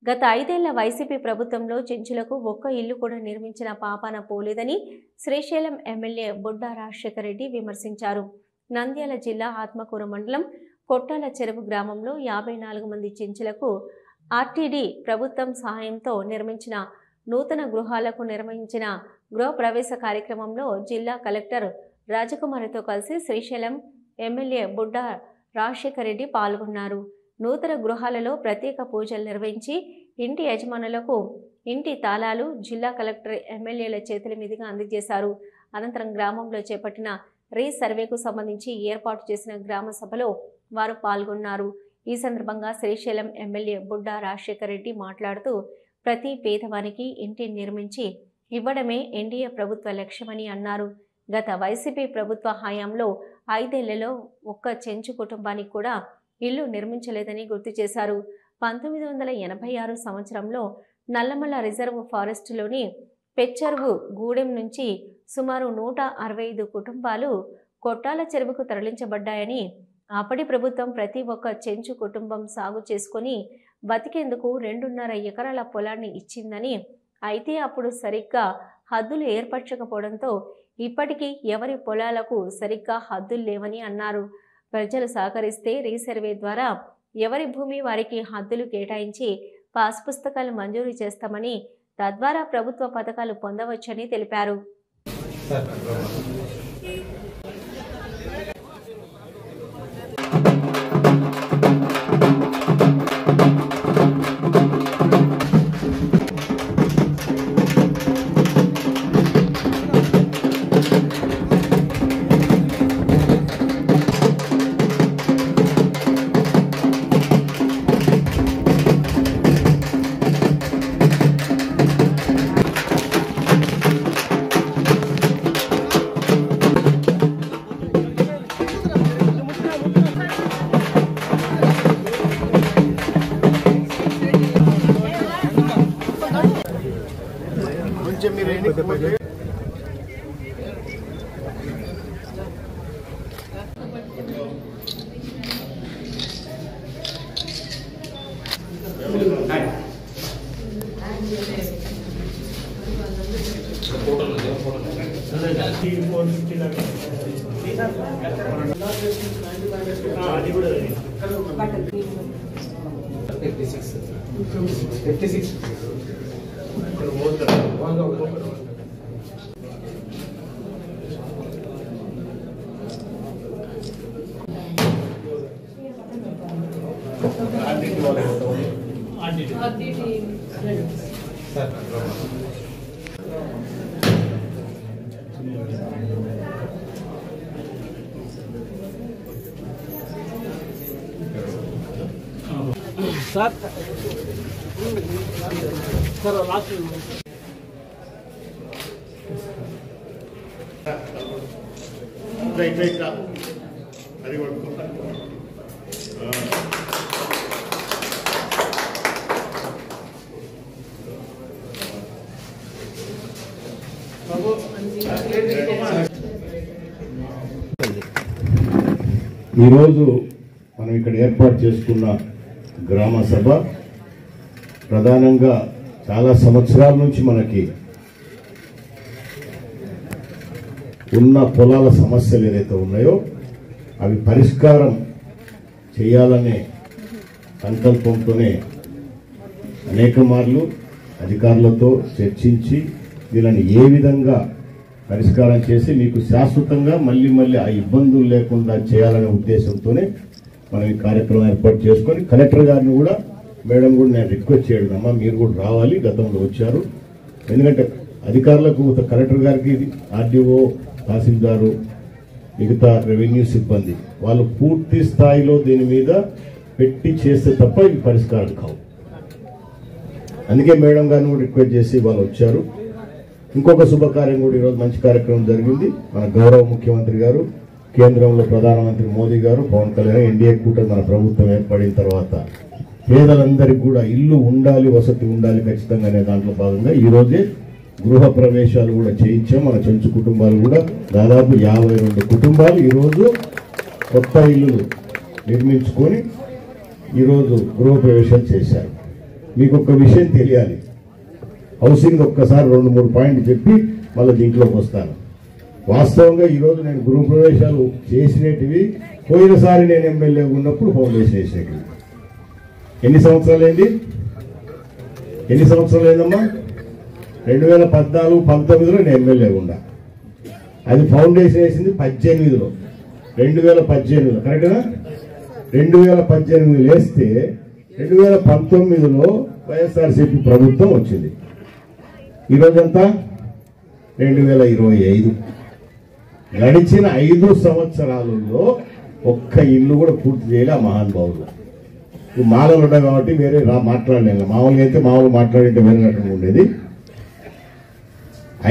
గత 5 ఏళ్ల వైసీపీ ప్రభుత్వంలో చెంచులకు ఒక్క ఇల్లు కూడా నిర్మించిన పాపాన పోలేదని శ్రీశైలం ఎమ్మెల్యే బుడ్డా రాజశేఖర్ రెడ్డి విమర్శించారు. నంద్యాల జిల్లా ఆత్మకూరు మండలం కొట్టాల చెరువు గ్రామంలో 54 మంది చెంచులకు ఆర్టీడీ ప్రభుత్వం సహాయంతో నిర్మించిన నూతన గృహాలకు నిర్వహించిన గృహప్రవేశ కార్యక్రమంలో జిల్లా కలెక్టర్ రాజకుమారితో కలిసి శ్రీశైలం ఎమ్మెల్యే బుడ్డా రాజశేఖర్ రెడ్డి పాల్గొన్నారు. నూతన గృహాలలో ప్రత్యేక పూజలు నిర్వహించి ఇంటి యజమానులకు ఇంటి తాళాలు జిల్లా కలెక్టర్ ఎమ్మెల్యేల చేతుల మీదుగా అందజేశారు. అనంతరం గ్రామంలో చేపట్టిన రీసర్వేకు సంబంధించి ఏర్పాటు చేసిన గ్రామ సభలో వారు పాల్గొన్నారు. ఈ సందర్భంగా శ్రీశైలం ఎమ్మెల్యే బుడ్డా రాజశేఖర్ రెడ్డి మాట్లాడుతూ ప్రతి పేదవానికి ఇంటి నిర్మించి ఇవ్వడమే ఎన్డీఏ ప్రభుత్వ లక్ష్యమని అన్నారు. గత వైసీపీ ప్రభుత్వ హయాంలో 5 ఏళ్లలో ఒక్క చెంచు కుటుంబానికి కూడా ఇల్లు నిర్మించలేదని గుర్తు చేశారు. 1986 సంవత్సరంలో నల్లమల్ల రిజర్వ్ ఫారెస్టులోని పెచ్చరువు గూడెం నుంచి సుమారు 165 కుటుంబాలు కొట్టాల చెరువుకు తరలించబడ్డాయని, అప్పటి ప్రభుత్వం ప్రతి ఒక్క చెంచు కుటుంబం సాగు చేసుకుని బతికేందుకు 2.5 ఎకరాల పొలాన్ని ఇచ్చిందని, అయితే అప్పుడు సరిగ్గా హద్దులు ఏర్పరచకపోవడంతో ఇప్పటికీ ఎవరి పొలాలకు సరిగ్గా హద్దులు లేవని అన్నారు. ప్రజలు సహకరిస్తే రీసర్వే ద్వారా ఎవరి భూమి వారికి హద్దులు కేటాయించి పాస్ పుస్తకాలు మంజూరు చేస్తామని, తద్వారా ప్రభుత్వ పథకాలు పొందవచ్చని తెలిపారు. ఈరోజు మనం ఇక్కడ ఏర్పాటు చేసుకున్న గ్రామ సభ ప్రధానంగా చాలా సంవత్సరాల నుంచి మనకి ఉన్న పొలాల సమస్యలు ఏదైతే ఉన్నాయో అవి పరిష్కారం చేయాలనే సంకల్పంతోనే అనేక మార్లు అధికారులతో చర్చించి వీళ్ళని ఏ విధంగా పరిష్కారం చేసి మీకు శాశ్వతంగా మళ్ళీ ఆ ఇబ్బందులు లేకుండా చేయాలనే ఉద్దేశంతోనే మనం ఈ కార్యక్రమం ఏర్పాటు చేసుకొని కలెక్టర్ గారిని కూడా మేడం కూడా నేను రిక్వెస్ట్ చేయడం, అమ్మా మీరు కూడా రావాలి, గతంలో వచ్చారు. ఎందుకంటే అధికారులకు కలెక్టర్ గారికి ఆర్డీఓ తహసీల్దారు మిగతా రెవెన్యూ సిబ్బంది వాళ్ళు పూర్తి స్థాయిలో దీని మీద పెట్టి చేస్తే తప్ప ఇవి పరిష్కారం కావు. అందుకే మేడం గారిని కూడా రిక్వెస్ట్ చేసి వాళ్ళు వచ్చారు. ఇంకొక శుభకార్యం కూడా ఈరోజు మంచి కార్యక్రమం జరిగింది. మన గౌరవ ముఖ్యమంత్రి గారు, కేంద్రంలో ప్రధానమంత్రి మోదీ గారు, పవన్ కళ్యాణ్ ఎన్డీఏ కూటమి మన ప్రభుత్వం ఏర్పడిన తర్వాత పేదలందరికీ కూడా ఇల్లు ఉండాలి, వసతి ఉండాలి ఖచ్చితంగా అనే దాంట్లో భాగంగా ఈరోజే గృహ ప్రవేశాలు కూడా చేయించాం. మన చెంచు కుటుంబాలు కూడా దాదాపు 52 కుటుంబాలు ఈరోజు కొత్త ఇల్లు నిర్మించుకొని ఈరోజు గృహ ప్రవేశాలు చేశారు. మీకు ఒక విషయం తెలియాలి. హౌసింగ్ ఒక్కసారి 2-3 పాయింట్లు చెప్పి మళ్ళీ దీంట్లోకి వస్తాను. వాస్తవంగా ఈరోజు నేను గృహ ప్రవేశాలు చేసినటివి పోయినసారి నేను ఎమ్మెల్యే ఉన్నప్పుడు ఫౌండేషన్ వేసినటివి. ఎన్ని సంవత్సరాలైంది? ఎన్ని సంవత్సరాలైందమ్మా? 2014-19లో నేను ఎమ్మెల్యే ఉన్నా. అది ఫౌండేషన్ వేసింది 18లో, 2018లో కరెక్ట్గా. 2018 వేస్తే 2019లో వైఎస్ఆర్సీపీ ప్రభుత్వం వచ్చింది. ఈరోజంతా 2025. గడిచిన 5 సంవత్సరాలలో ఒక్క ఇల్లు కూడా పూర్తి చేయలే ఆ మహానుభావులు. మాలలు ఉన్నాయి కాబట్టి వేరే మాట్లాడలేదు. మామూలుగా అయితే మామూలు మాట్లాడింటే వేరే రకంగా ఉండేది.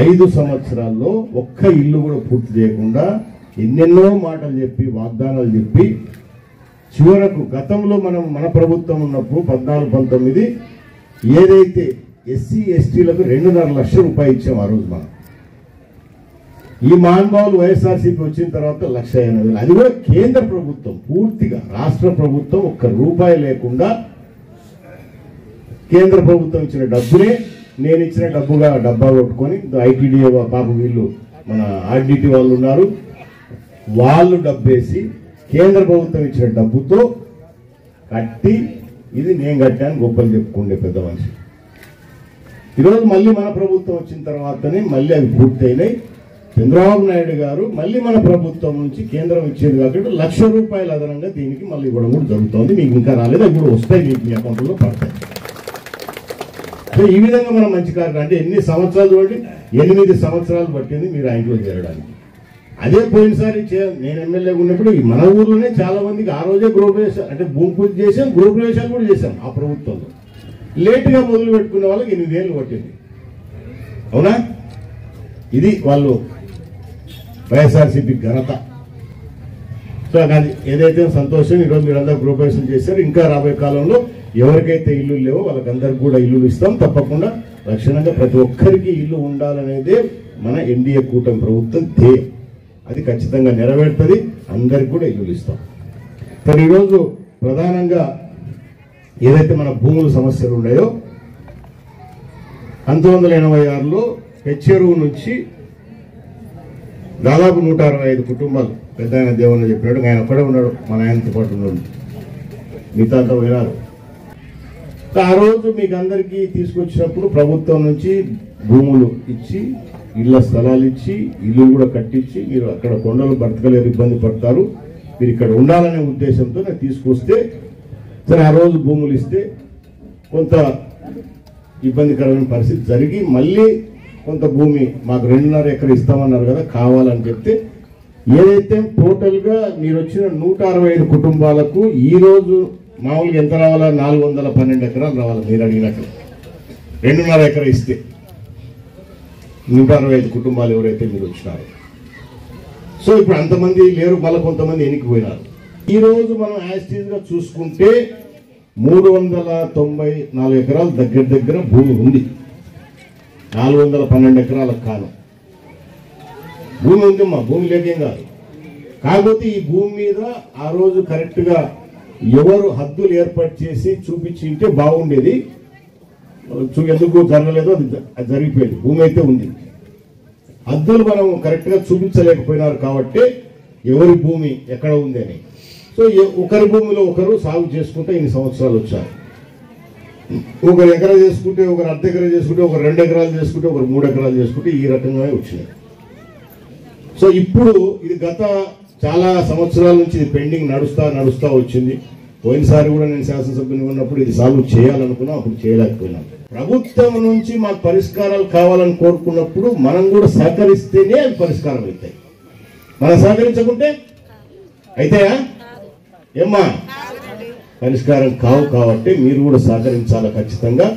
5 సంవత్సరాల్లో ఒక్క ఇల్లు కూడా పూర్తి చేయకుండా ఎన్నెన్నో మాటలు చెప్పి వాగ్దానాలు చెప్పి చివరకు గతంలో మన ప్రభుత్వం ఉన్నప్పుడు 14-19 ఏదైతే ఎస్సీ ఎస్టీలకు 2.5 లక్షల రూపాయలు ఇచ్చాం ఆ రోజు మనం. ఈ మహానుభావులు వైఎస్ఆర్సీపీ వచ్చిన తర్వాత 1,80,000. అది కూడా కేంద్ర ప్రభుత్వం పూర్తిగా, రాష్ట్ర ప్రభుత్వం ఒక్క రూపాయి లేకుండా కేంద్ర ప్రభుత్వం ఇచ్చిన డబ్బునే నేను ఇచ్చిన డబ్బా కొట్టుకొని ఐటీడీఏ పాప వీళ్ళు మన ఆర్డిటి వాళ్ళు ఉన్నారు, వాళ్ళు డబ్బేసి కేంద్ర ప్రభుత్వం ఇచ్చిన డబ్బుతో కట్టి ఇది నేను కట్టాను గొప్పలు చెప్పుకుండే పెద్ద మనిషి. ఈరోజు మళ్ళీ మన ప్రభుత్వం వచ్చిన తర్వాతనే మళ్ళీ అవి పూర్తయినాయి. చంద్రబాబు నాయుడు గారు మళ్ళీ మన ప్రభుత్వం నుంచి కేంద్రం ఇచ్చేది కాబట్టి 1,00,000 రూపాయలు అదనంగా దీనికి మళ్ళీ ఇవ్వడం కూడా జరుగుతుంది. మీకు ఇంకా రాలేదు, అవి కూడా వస్తాయి, మీకు మీ అకౌంట్లో పడతాయి. సో ఈ విధంగా మనం మంచి కార్యక్రమం అంటే ఎన్ని సంవత్సరాలు చూడండి, 8 సంవత్సరాలు పట్టింది మీరు ఆ ఇంట్లో చేరడానికి. అదే పోయినసారి నేను ఎమ్మెల్యే ఉన్నప్పుడు మన ఊర్లోనే చాలా మందికి ఆ రోజే గృహప్రవేశం అంటే భూమి పూజ చేసాం, గృహప్రవేశాలు కూడా చేశాం. ఆ ప్రభుత్వంలో లేటుగా మొదలు పెట్టుకునే వాళ్ళకి 8 ఏళ్ళు పట్టింది. అవునా? ఇది వాళ్ళు వైఎస్ఆర్సీపీ ఘనత. సో అది ఏదైతే సంతోషం. ఈరోజు మీరందరూ గృహప్రవేశం చేశారు. ఇంకా రాబోయే కాలంలో ఎవరికైతే ఇల్లు లేవో వాళ్ళకందరికీ కూడా ఇల్లు ఇస్తాం. తప్పకుండా లక్షణంగా ప్రతి ఒక్కరికి ఇల్లు ఉండాలనేదే మన ఎన్డీఏ కూటమి ప్రభుత్వం ధ్యేయం. అది ఖచ్చితంగా నెరవేరుతుంది. అందరికి కూడా ఇల్లు ఇస్తాం. కానీ ఈరోజు ప్రధానంగా ఏదైతే మన భూముల సమస్యలు ఉన్నాయో 1986లో పెచ్చెరువు నుంచి దాదాపు 165 కుటుంబాలు పెద్ద ఆయన దేవుని చెప్పినాడు. ఆయన ఒక్కడే ఉన్నాడు, మన ఆయనతో పాటు ఉన్నాడు, మిగతా అంతా పోయినారు. ఆ రోజు మీకు అందరికీ తీసుకొచ్చినప్పుడు ప్రభుత్వం నుంచి భూములు ఇచ్చి, ఇళ్ల స్థలాలు ఇచ్చి, ఇల్లు కూడా కట్టించి మీరు అక్కడ కొండలు బ్రతకలేరు, ఇబ్బంది పడతారు, మీరు ఇక్కడ ఉండాలనే ఉద్దేశంతో నేను తీసుకొస్తే సరే ఆ రోజు భూములు ఇస్తే కొంత ఇబ్బందికరమైన పరిస్థితి జరిగి మళ్ళీ కొంత భూమి మాకు 2.5 ఎకరాలు ఇస్తామన్నారు కదా, కావాలని చెప్తే ఏదైతే టోటల్గా మీరు వచ్చిన 165 కుటుంబాలకు ఈ రోజు మామూలుగా ఎంత రావాలా? 412 ఎకరాలు రావాలి. మీరు అడిగినట్లు 2.5 ఎకరా ఇస్తే 165 కుటుంబాలు ఎవరైతే మీరు వచ్చినారో. సో ఇప్పుడు అంతమంది లేరు, మళ్ళీ కొంతమంది ఎన్నికపోయినారు. ఈ రోజు మనం యాస్టీజ్గా చూసుకుంటే 394 ఎకరాలు దగ్గర భూమి ఉంది. 412 ఎకరాలకు కాలం భూమి ఉంది. మా భూమి లేకేం కాదు. కాకపోతే ఈ భూమి మీద ఆ రోజు కరెక్ట్గా ఎవరు హద్దులు ఏర్పాటు చేసి చూపించి ఉంటే బాగుండేది. ఎందుకు జరగలేదో అది జరిగిపోయింది. భూమి అయితే ఉంది, హద్దులు మనం కరెక్ట్గా చూపించలేకపోయినారు కాబట్టి ఎవరి భూమి ఎక్కడ ఉంది అని. సో ఒకరి భూమిలో ఒకరు సాగు చేసుకుంటే ఇన్ని సంవత్సరాలు వచ్చారు. ఒకరు ఎకరా చేసుకుంటే, ఒకరు అర్ధ ఎకరా చేసుకుంటే, ఒకరు 2 ఎకరాలు చేసుకుంటే, ఒకరు 3 ఎకరాలు చేసుకుంటే ఈ రకంగానే వచ్చినాయి. సో ఇప్పుడు ఇది గత చాలా సంవత్సరాల నుంచి ఇది పెండింగ్ నడుస్తా వచ్చింది. పోయినసారి కూడా నేను శాసనసభ్యుని ఉన్నప్పుడు ఇది సాల్వ్ చేయాలనుకున్నాం, అప్పుడు చేయలేకపోయినాం. ప్రభుత్వం నుంచి మాకు పరిష్కారాలు కావాలని కోరుకున్నప్పుడు మనం కూడా సహకరిస్తేనే అవి పరిష్కారం అవుతాయి. మనం సహకరించకుంటే అయితాయా? ఏమ్మా పరిష్కారం కావు. కాబట్టి మీరు కూడా సహకరించాలి ఖచ్చితంగా.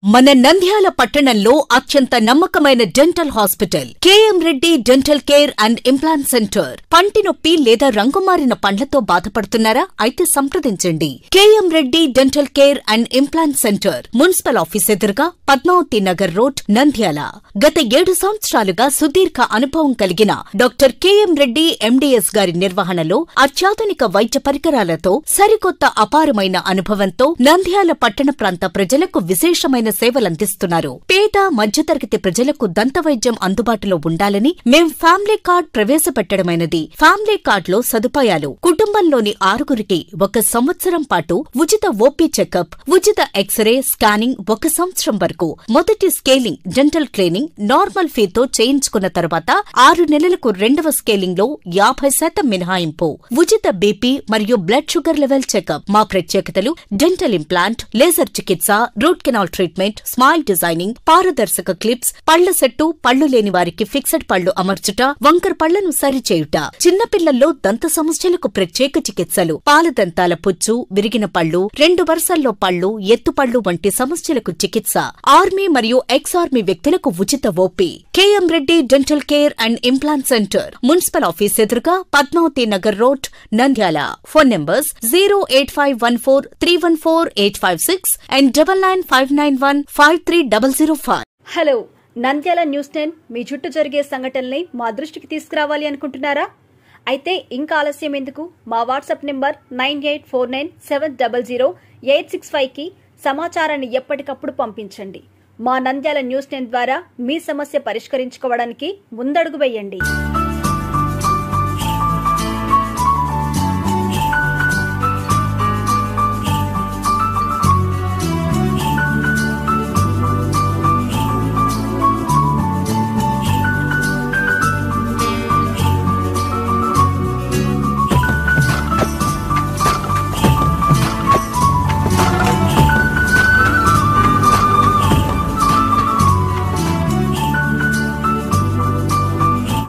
మన నంద్యాల పట్టణంలో అత్యంత నమ్మకమైన dental hospital KM Reddy dental care and implant centre. పంటి నొప్పి లేదా రంగుమారిన పండ్లతో బాధపడుతున్నారా? అయితే సంప్రదించండి. KM Reddy dental care and implant centre, municipal office ఎదురుగా, పద్మావతి నగర్ రోడ్, నంద్యాల. గత 7 సంవత్సరాలుగా సుదీర్ఘ అనుభవం కలిగిన డాక్టర్ కేఎం రెడ్డి ఎండీఎస్ గారి నిర్వహణలో అత్యాధునిక వైద్య పరికరాలతో సరికొత్త అపారమైన అనుభవంతో నంద్యాల పట్టణ ప్రాంత ప్రజలకు విశేషమైన సేవలందిస్తున్నారు. పేద మధ్యతరగతి ప్రజలకు దంతవైద్యం అందుబాటులో ఉండాలని మేం ఫ్యామిలీ కార్డ్ ప్రవేశపెట్టడమైనది. ఫ్యామిలీ కార్డ్ లో సదుపాయాలు: కుటుంబంలోని 6గురికి 1 సంవత్సరం పాటు ఉచిత ఓపీ చెకప్, ఉచిత ఎక్స్రే స్కానింగ్ 1 సంవత్సరం వరకు, మొదటి స్కేలింగ్ డెంటల్ క్లీనింగ్ నార్మల్ ఫీతో చేయించుకున్న తర్వాత 6 నెలలకు 2వ స్కేలింగ్ లో 50% మినహాయింపు, ఉచిత బీపీ మరియు బ్లడ్ షుగర్ లెవెల్ చెకప్. మా ప్రత్యేకతలు: డెంటల్ ఇంప్లాంట్, లేజర్ చికిత్స, root canal treatment, smile designing, పారదర్శక క్లిప్స్, పళ్ల సెట్టు, పళ్లు లేని వారికి ఫిక్సెడ్ పళ్లు అమర్చుట, వంకర పళ్లను సరిచేయుట, చిన్నపిల్లల్లో దంత సమస్యలకు ప్రత్యేక చికిత్సలు, పాలదంతాల పుచ్చు, విరిగిన పళ్లు, 2 వరుసల్లో పళ్లు, ఎత్తుపళ్లు వంటి సమస్యలకు చికిత్స, ఆర్మీ మరియు ఎక్స్ ఆర్మీ వ్యక్తులకు ఉచిత OP. KM Reddy dental care and implant centre, municipal office ఎదురుగా, Padmavati Nagar road, Nandyal. Phone numbers 08514314856 and 9959153005. Hello, Nandyal news 10 మీ చుట్టూ జరిగే సంఘటనల్ని మా దృష్టికి తీసుకురావాలి అనుకుంటున్నారా? అయితే ఇంకా ఆలస్యం ఎందుకు? మా వాట్సాప్ నెంబర్ 9849700865కి సమాచారాన్ని ఎప్పటికప్పుడు పంపించండి. మా నంద్యాల న్యూస్ 10 ద్వారా మీ సమస్య పరిష్కరించుకోవడానికి ముందడుగు వేయండి.